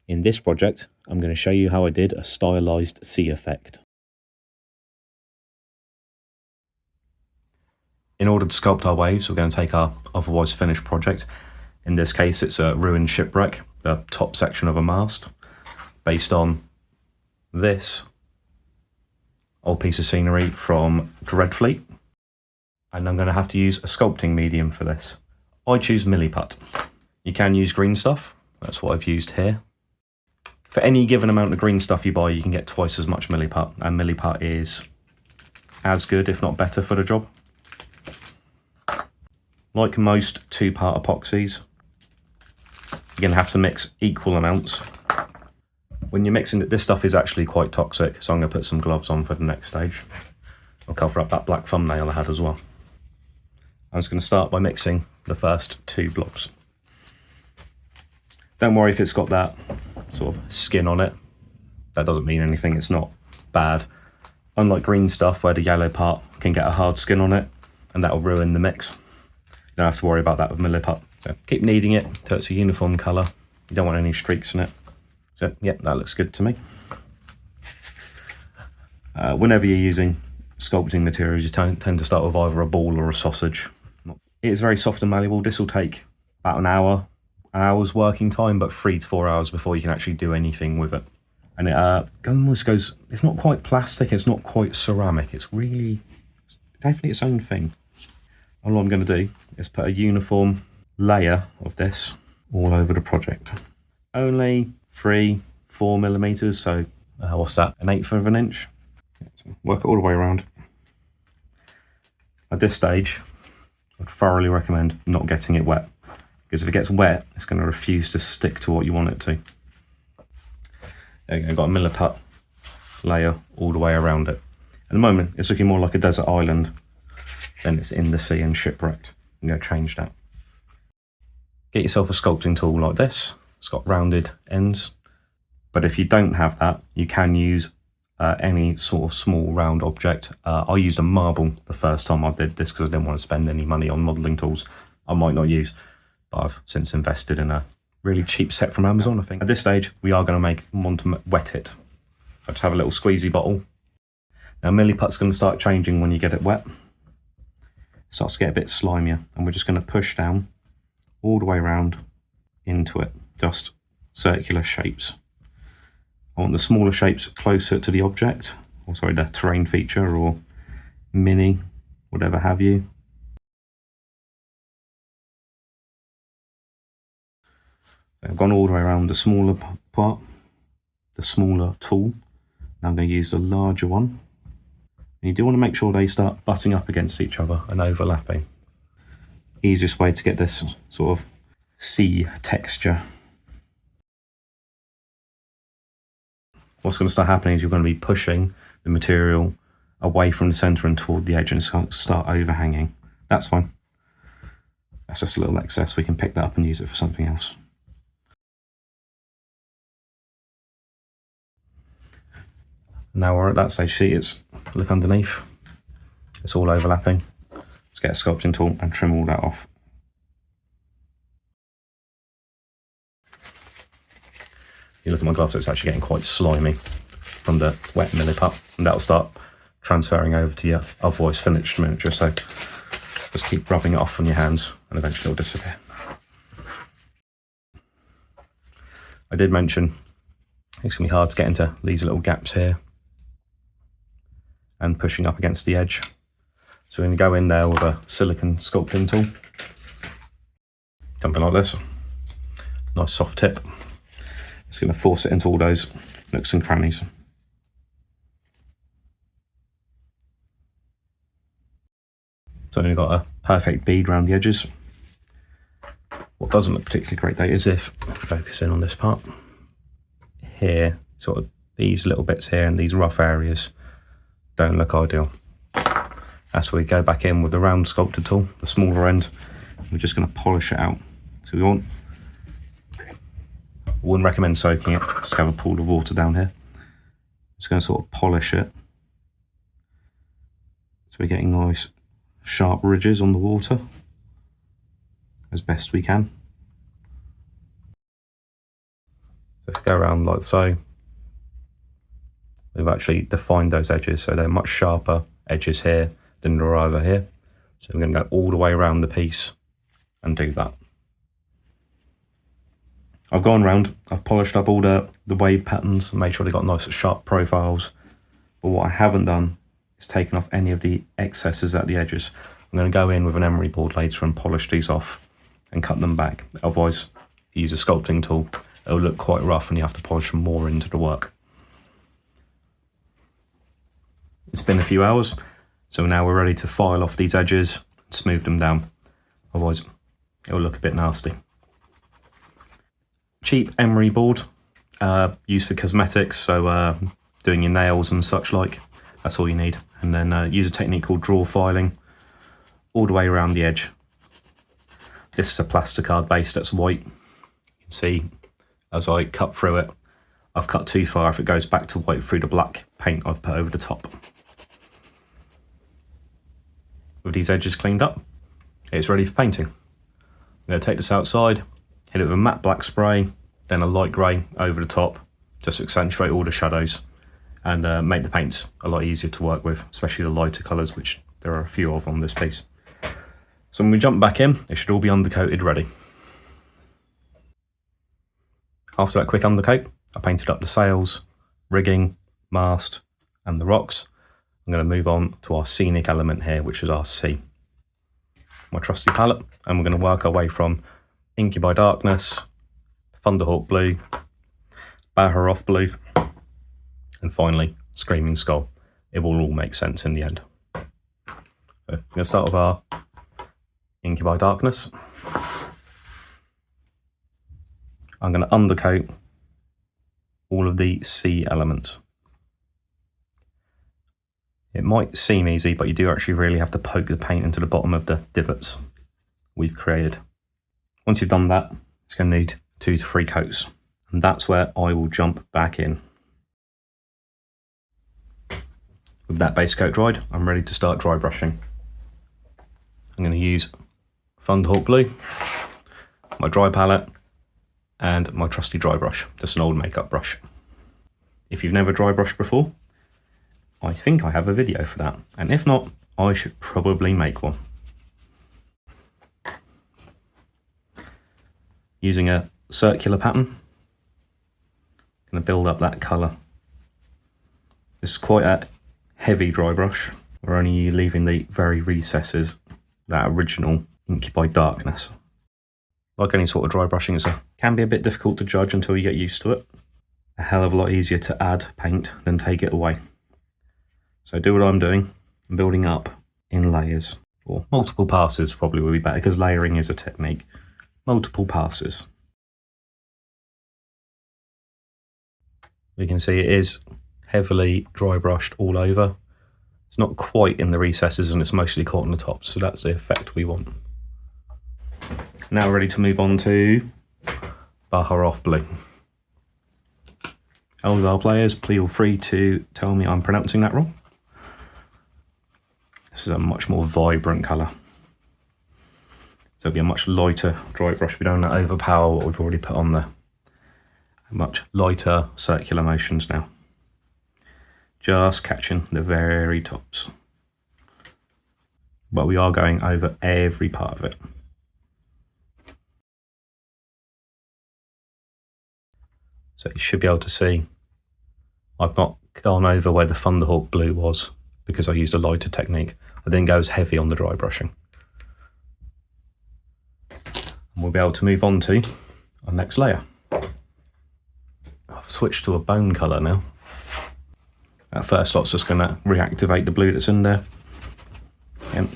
In this project, I'm going to show you how I did a stylized sea effect. In order to sculpt our waves, we're going to take our otherwise finished project. In this case, it's a ruined shipwreck, the top section of a mast, based on this old piece of scenery from Dreadfleet. And I'm going to have to use a sculpting medium for this. I choose Milliput. You can use green stuff, that's what I've used here. For any given amount of green stuff you buy, you can get twice as much Milliput, and Milliput is as good, if not better, for the job. Like most two-part epoxies, you're going to have to mix equal amounts. When you're mixing it, this stuff is actually quite toxic, so I'm going to put some gloves on for the next stage. I'll cover up that black thumbnail I had as well. I'm just going to start by mixing the first two blobs. Don't worry if it's got that sort of skin on it. That doesn't mean anything, it's not bad. Unlike green stuff where the yellow part can get a hard skin on it and that'll ruin the mix. You don't have to worry about that with Milliput. So keep kneading it till it's a uniform colour. You don't want any streaks in it. So yeah, that looks good to me. Whenever you're using sculpting materials, you tend to start with either a ball or a sausage. It is very soft and malleable. This will take about an hour's working time, but 3 to 4 hours before you can actually do anything with it. And it almost goes, it's not quite plastic, it's not quite ceramic, it's definitely its own thing. All I'm going to do is put a uniform layer of this all over the project. Only 3-4 millimeters, so what's that, 1/8 of an inch? Work it all the way around. At this stage, I'd thoroughly recommend not getting it wet, because if it gets wet, it's going to refuse to stick to what you want it to. There you go, I've got a Milliput layer all the way around it. At the moment, it's looking more like a desert island than it's in the sea and shipwrecked. I'm going to change that. Get yourself a sculpting tool like this. It's got rounded ends. But if you don't have that, you can use any sort of small round object. I used a marble the first time I did this because I didn't want to spend any money on modelling tools I might not use. But I've since invested in a really cheap set from Amazon, I think. At this stage, we are going to want to wet it. I just have a little squeezy bottle. Now, Milliput's going to start changing when you get it wet. It starts to get a bit slimier, and we're just going to push down all the way around into it, just circular shapes. I want the smaller shapes closer to the object, or sorry, the terrain feature or mini, whatever have you. I've gone all the way around the smaller part, the smaller tool. Now I'm going to use the larger one. And you do want to make sure they start butting up against each other and overlapping. Easiest way to get this sort of sea texture. What's going to start happening is you're going to be pushing the material away from the centre and toward the edge, and start overhanging. That's fine. That's just a little excess. We can pick that up and use it for something else. Now we're at that stage. See, look underneath. It's all overlapping. Let's get a sculpting tool and trim all that off. You look at my gloves, it's actually getting quite slimy from the wet Milliput, and that'll start transferring over to your otherwise finished miniature, so just keep rubbing it off on your hands and eventually it'll disappear. I did mention it's going to be hard to get into these little gaps here and pushing up against the edge. So we're going to go in there with a silicone sculpting tool, something like this, nice soft tip. It's going to force it into all those nooks and crannies. So we've got a perfect bead around the edges. What doesn't look particularly great though is if focus in on this part here, sort of these little bits here and these rough areas don't look ideal. That's where we go back in with the round sculptor tool, the smaller end. We're just going to polish it out. So wouldn't recommend soaking it, just have a pool of water down here. Just going to sort of polish it. So we're getting nice sharp ridges on the water as best we can. Just go around like so. We've actually defined those edges, so they're much sharper edges here than there are over here. So we're going to go all the way around the piece and do that. I've gone round, I've polished up all the wave patterns and made sure they've got nice sharp profiles. But what I haven't done is taken off any of the excesses at the edges. I'm going to go in with an emery board later and polish these off and cut them back. Otherwise, if you use a sculpting tool, it'll look quite rough and you have to polish them more into the work. It's been a few hours, so now we're ready to file off these edges and smooth them down. Otherwise, it'll look a bit nasty. Cheap emery board, used for cosmetics, so doing your nails and such like. That's all you need. And then use a technique called draw filing all the way around the edge. This is a plasticard base that's white. You can see as I cut through it, I've cut too far if it goes back to white through the black paint I've put over the top. With these edges cleaned up, it's ready for painting. I'm going to take this outside, hit it with a matte black spray, then a light grey over the top, just to accentuate all the shadows and make the paints a lot easier to work with, especially the lighter colours, which there are a few of on this piece. So when we jump back in, it should all be undercoated ready. After that quick undercoat, I painted up the sails, rigging, mast and the rocks. I'm going to move on to our scenic element here, which is our sea. My trusty palette, and we're going to work our way from Inky by Darkness, Thunderhawk Blue, Baharoff Blue, and finally Screaming Skull. It will all make sense in the end. So I'm going to start with our Inky by Darkness. I'm going to undercoat all of the sea elements. It might seem easy, but you do actually really have to poke the paint into the bottom of the divots we've created. Once you've done that, it's going to need 2 to 3 coats, and that's where I will jump back in. With that base coat dried, I'm ready to start dry brushing. I'm going to use Thunderhawk Blue, my dry palette, and my trusty dry brush, just an old makeup brush. If you've never dry brushed before, I think I have a video for that, and if not, I should probably make one. Using a circular pattern, I'm going to build up that colour. This is quite a heavy dry brush. We're only leaving the very recesses, that original Inky by Darkness. Like any sort of dry brushing, it can be a bit difficult to judge until you get used to it. A hell of a lot easier to add paint than take it away. So do what I'm doing, I'm building up in layers, or multiple passes probably would be better because layering is a technique. Multiple passes. You can see it is heavily dry brushed all over. It's not quite in the recesses and it's mostly caught on the top, so that's the effect we want. Now we're ready to move on to Baharoff Blue. LVR players, please feel free to tell me I'm pronouncing that wrong. This is a much more vibrant colour. So it'll be a much lighter dry brush. We don't want to overpower what we've already put on there. Much lighter circular motions now. Just catching the very tops. But we are going over every part of it. So you should be able to see I've not gone over where the Thunderhawk Blue was because I used a lighter technique. I then goes heavy on the dry brushing. And we'll be able to move on to our next layer. I've switched to a bone colour now. That first lot's just going to reactivate the blue that's in there. And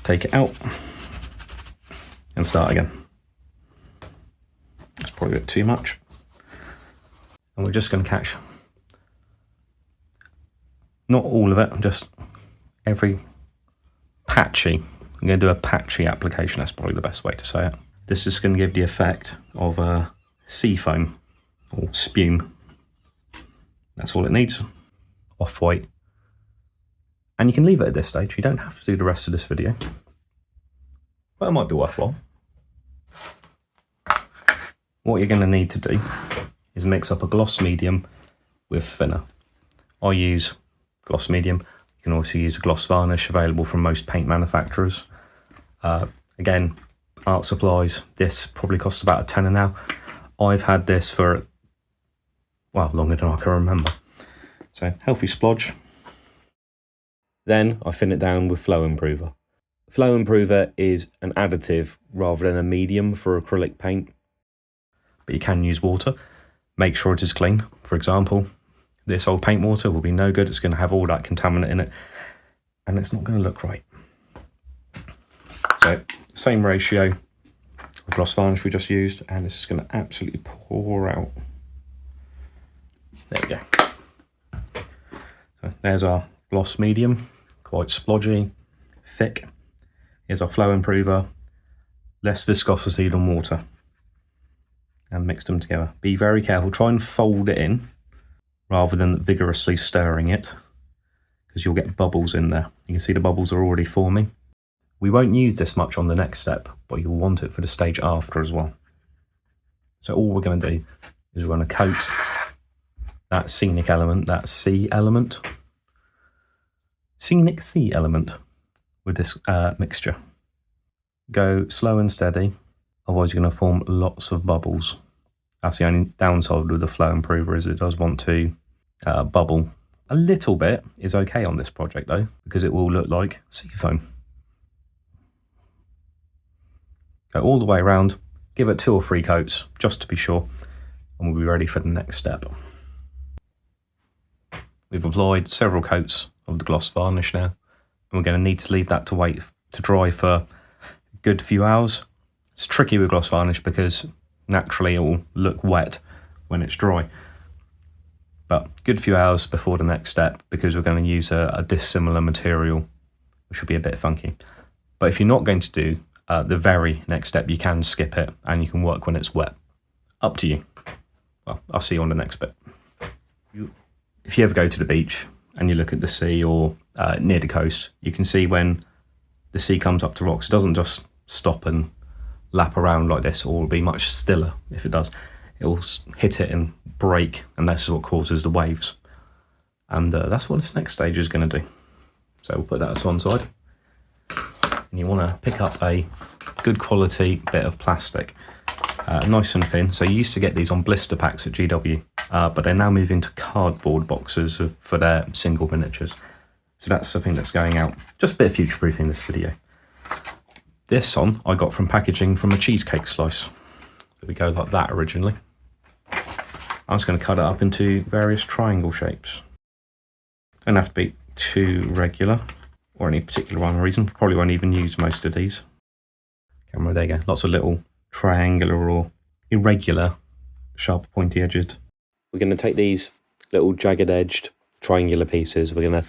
take it out and start again. That's probably a bit too much. And we're just going to catch, not all of it, just every patchy. I'm going to do a patchy application, that's probably the best way to say it. This is going to give the effect of a sea foam or spume. That's all it needs. Off-white. And you can leave it at this stage, you don't have to do the rest of this video. But it might be worthwhile. What you're going to need to do is mix up a gloss medium with thinner. I use gloss medium. You can also use a gloss varnish available from most paint manufacturers. Again, art supplies, this probably costs about a tenner now. I've had this for, well, longer than I can remember. So healthy splodge. Then I thin it down with flow improver. Flow improver is an additive rather than a medium for acrylic paint, but you can use water. Make sure it is clean. For example, this old paint water will be no good. It's going to have all that contaminant in it, and it's not going to look right. So same ratio of gloss varnish we just used, and this is going to absolutely pour out. There we go. So there's our gloss medium, quite splodgy, thick. Here's our flow improver, less viscosity than water, and mix them together. Be very careful, try and fold it in rather than vigorously stirring it, because you'll get bubbles in there. You can see the bubbles are already forming. We won't use this much on the next step, but you'll want it for the stage after as well. So all we're going to do is we're going to coat that scenic element, that sea element, scenic sea element with this mixture. Go slow and steady, otherwise you're going to form lots of bubbles. That's the only downside with the flow improver, is it does want to bubble. A little bit is okay on this project though, because it will look like sea foam. Go all the way around, give it 2 or 3 coats just to be sure, and we'll be ready for the next step. We've applied several coats of the gloss varnish now, and we're going to need to leave that to wait to dry for a good few hours. It's tricky with gloss varnish because naturally it will look wet when it's dry, but good few hours before the next step, because we're going to use a dissimilar material which will be a bit funky. But if you're not going to do the very next step, you can skip it and you can work when it's wet. Up to you. Well, I'll see you on the next bit. If you ever go to the beach and you look at the sea or near the coast, you can see when the sea comes up to rocks, it doesn't just stop and lap around like this, or it'll be much stiller if it does. It will hit it and break, and that's what causes the waves. And that's what this next stage is going to do. So we'll put that to one side. And you want to pick up a good quality bit of plastic, nice and thin. So you used to get these on blister packs at GW, but they're now moving to cardboard boxes for their single miniatures. So that's the thing that's going out. Just a bit of future proofing this video. This on I got from packaging from a cheesecake slice. There we go, like that originally. I'm just going to cut it up into various triangle shapes. Don't have to be too regular or any particular rhyme or reason. Probably won't even use most of these. Camera, there you go. Lots of little triangular or irregular, sharp pointy edged. We're going to take these little jagged edged triangular pieces. We're going to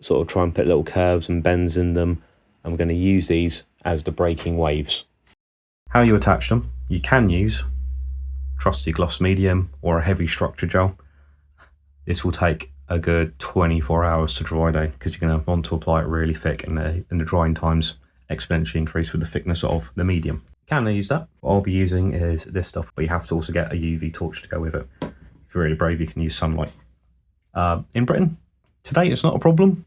sort of try and put little curves and bends in them, and we're going to use these as the breaking waves. How you attach them, you can use trusty gloss medium or a heavy structure gel. This will take a good 24 hours to dry though, because you're going to want to apply it really thick, and the drying times exponentially increase with the thickness of the medium. Can I use that? What I'll be using is this stuff, but you have to also get a UV torch to go with it. If you're really brave, you can use sunlight. In Britain, today it's not a problem,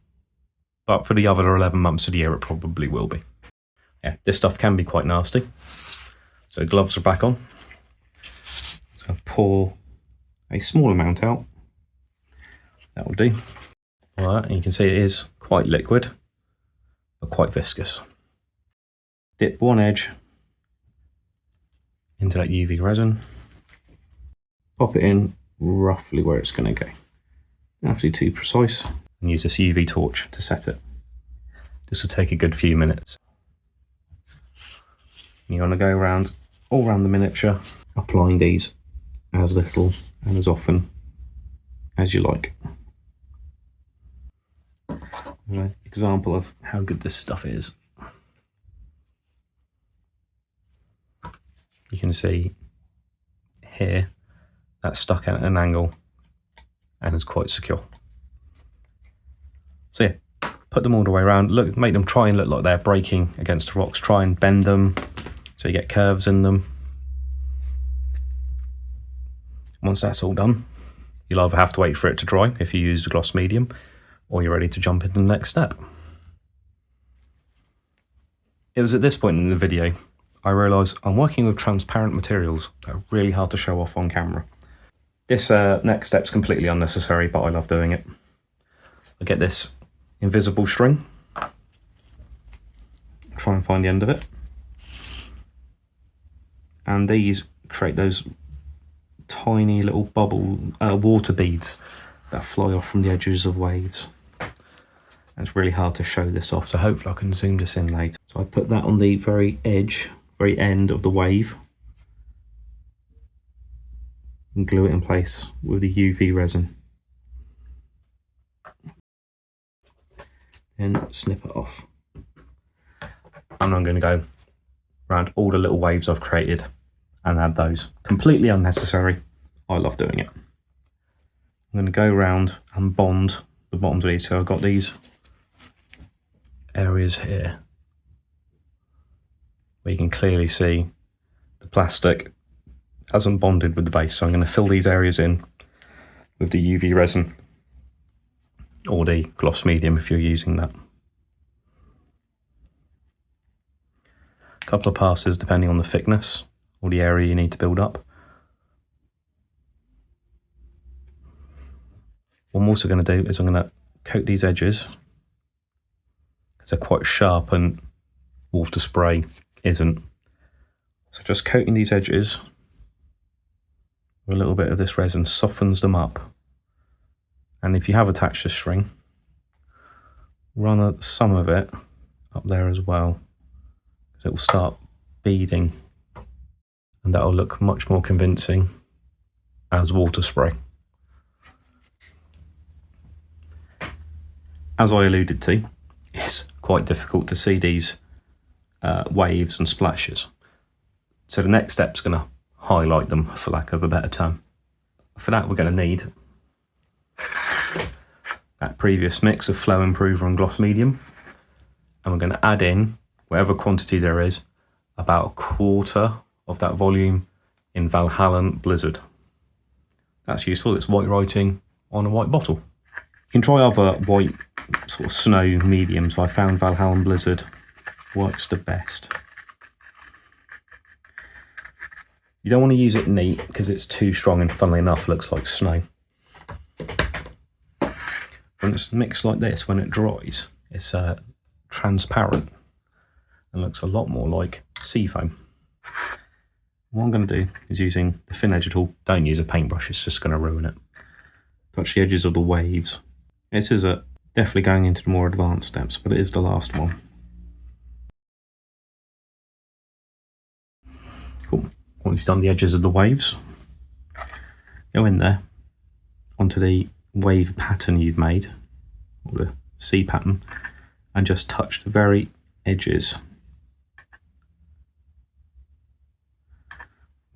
but for the other 11 months of the year it probably will be. Yeah, this stuff can be quite nasty. So gloves are back on. So pour a small amount out. That will do. All right, and you can see it is quite liquid, but quite viscous. Dip one edge into that UV resin. Pop it in roughly where it's going to go. Don't have to be too precise. And use this UV torch to set it. This will take a good few minutes. You want to go around all around the miniature, applying these as little and as often as you like. An example of how good this stuff is. You can see here that's stuck at an angle and is quite secure. So yeah, put them all the way around. Look, make them try and look like they're breaking against the rocks. Try and bend them so you get curves in them. Once that's all done, you'll either have to wait for it to dry if you use a gloss medium, or you're ready to jump into the next step. It was at this point in the video I realised I'm working with transparent materials that are really hard to show off on camera. This next step's completely unnecessary, but I love doing it. I get this invisible string, try and find the end of it, and these create those tiny little bubble water beads that fly off from the edges of waves. And it's really hard to show this off, so hopefully I can zoom this in later. So I put that on the very edge, very end of the wave, and glue it in place with the UV resin. Then snip it off. And I'm going to go around all the little waves I've created and add those. Completely unnecessary. I love doing it. I'm going to go around and bond the bottoms of these. So I've got these areas here where you can clearly see the plastic hasn't bonded with the base. So I'm going to fill these areas in with the UV resin or the gloss medium if you're using that. A couple of passes depending on the thickness or the area you need to build up. What I'm also going to do is I'm going to coat these edges because they're quite sharp and water spray isn't. So just coating these edges with a little bit of this resin softens them up. And if you have attached a string, run some of it up there as well, because it will start beading, and that will look much more convincing as water spray. As I alluded to, it's quite difficult to see these waves and splashes. So the next step's going to highlight them, for lack of a better term. For that, we're going to need that previous mix of flow improver and gloss medium, and we're going to add in whatever quantity there is, about a quarter of that volume in Valhalla Blizzard. That's useful. It's white writing on a white bottle. You can try other white sort of snow mediums, but I found Valhalla Blizzard works the best. You don't want to use it neat because it's too strong and, funnily enough, looks like snow. When it's mixed like this, when it dries, it's transparent and looks a lot more like sea foam. What I'm going to do is, using the thin edge tool, don't use a paintbrush, it's just going to ruin it. Touch the edges of the waves. This is definitely going into the more advanced steps, but it is the last one. Cool. Once you've done the edges of the waves, go in there onto the wave pattern you've made, or the sea pattern, and just touch the very edges,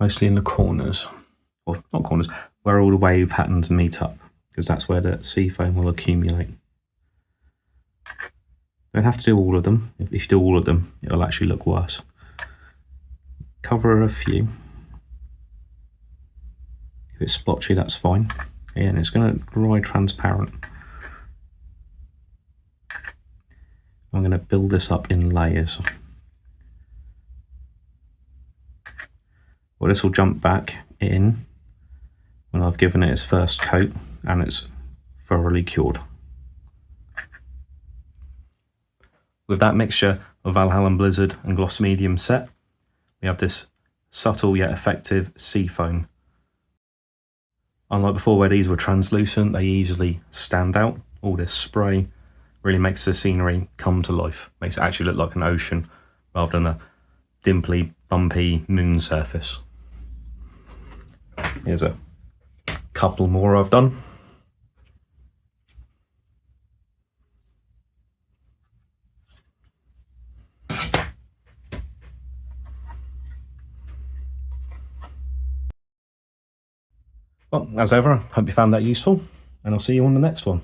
mostly in the corners, or not corners, where all the wave patterns meet up, because that's where the sea foam will accumulate. You don't have to do all of them. If you do all of them, it'll actually look worse. Cover a few. If it's splotchy, that's fine. And it's going to dry transparent. I'm going to build this up in layers. Well, this will jump back in when I've given it its first coat and it's thoroughly cured. With that mixture of Valhalla Blizzard and gloss medium set, we have this subtle yet effective sea foam. Unlike before where these were translucent, they easily stand out. All this spray really makes the scenery come to life, makes it actually look like an ocean rather than a dimply, bumpy moon surface. Here's a couple more I've done. Well, as ever, I hope you found that useful, and I'll see you on the next one.